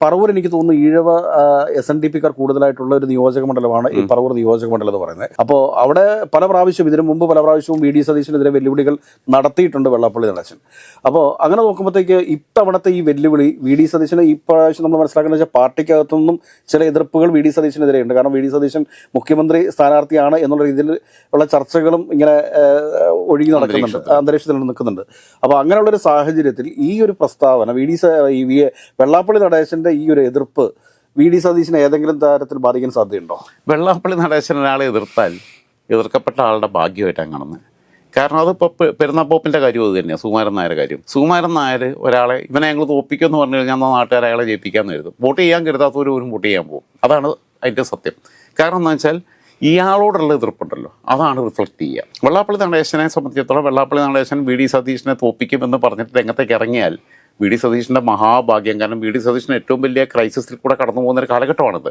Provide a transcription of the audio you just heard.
പറവൂർ എനിക്ക് തോന്നുന്നു ഈഴവ SNDP-ക്കാർ കൂടുതലായിട്ടുള്ള ഒരു നിയോജക മണ്ഡലമാണ് ഈ പറവൂർ നിയോജക മണ്ഡലം എന്ന് പറയുന്നത്. അപ്പോൾ അവിടെ പല പ്രാവശ്യവും ഇതിനു മുമ്പ് പല പ്രാവശ്യവും VD സതീശനെതിരെ വെല്ലുവിളികൾ നടത്തിയിട്ടുണ്ട് വെള്ളാപ്പള്ളി നടേശൻ. അപ്പോൾ അങ്ങനെ നോക്കുമ്പോഴത്തേക്ക് ഇത്തവണത്തെ ഈ വെല്ലുവിളി VD സതീശന് ഈ പ്രാവശ്യം നമ്മൾ മനസ്സിലാക്കുന്ന വെച്ചാൽ പാർട്ടിക്കകത്തുനിന്നും ചില എതിർപ്പുകൾ VD സതീശനെതിരെ ഉണ്ട്. കാരണം VD സതീശൻ മുഖ്യമന്ത്രി സ്ഥാനാർത്ഥിയാണ് എന്നുള്ള രീതിയിൽ ഉള്ള ചർച്ചകളും ഇങ്ങനെ ഒഴുകി നടക്കുന്നുണ്ട്, അന്തരീക്ഷത്തിൽ നിൽക്കുന്നുണ്ട്. അപ്പോൾ അങ്ങനെയുള്ളൊരു സാഹചര്യത്തിൽ ഈ ഒരു പ്രസ്താവന വെള്ളാപ്പള്ളി നടേശന്റെ ഈ ഒരു എതിർപ്പ് VD സതീശനെ ഏതെങ്കിലും തരത്തിൽ ബാധിക്കാൻ സാധ്യതയുണ്ടോ? വെള്ളാപ്പള്ളി നടേശൻ ഒരാളെ എതിർക്കപ്പെട്ട ആളുടെ ഭാഗ്യമായിട്ടാണ് കാണുന്നത്. കാരണം അതിപ്പോൾ പെരുന്നാപ്പോപ്പിൻ്റെ കാര്യം അത് തന്നെയാണ്. സുകുമാരൻ നായരുടെ കാര്യം. സുകുമാരൻ നായർ ഒരാളെ ഇവനെ ഞങ്ങൾ തോപ്പിക്കുമെന്ന് പറഞ്ഞു കഴിഞ്ഞാൽ നാട്ടുകാർ അയാളെ ജയിപ്പിക്കാമെന്ന് കരുതും. വോട്ട് ചെയ്യാൻ കരുതാത്തവരും വോട്ട് ചെയ്യാൻ പോകും. അതാണ് അതിൻ്റെ സത്യം. കാരണം എന്താ വെച്ചാൽ ഇയാളോടുള്ള എതിർപ്പുണ്ടല്ലോ, അതാണ് റിഫ്ലക്റ്റ് ചെയ്യുക. വെള്ളാപ്പള്ളി നടേശനെ സംബന്ധിച്ചിടത്തോളം വെള്ളാപ്പള്ളി നടേശൻ VD സതീശനെ തോപ്പിക്കുമെന്ന് പറഞ്ഞിട്ട് രംഗത്തേക്ക് ഇറങ്ങിയാൽ VD സതീശൻ്റെ മഹാഭാഗ്യം. കാരണം VD സതീശന് ഏറ്റവും വലിയ ക്രൈസിസിൽ കൂടെ കടന്നു പോകുന്ന ഒരു കാലഘട്ടമാണിത്.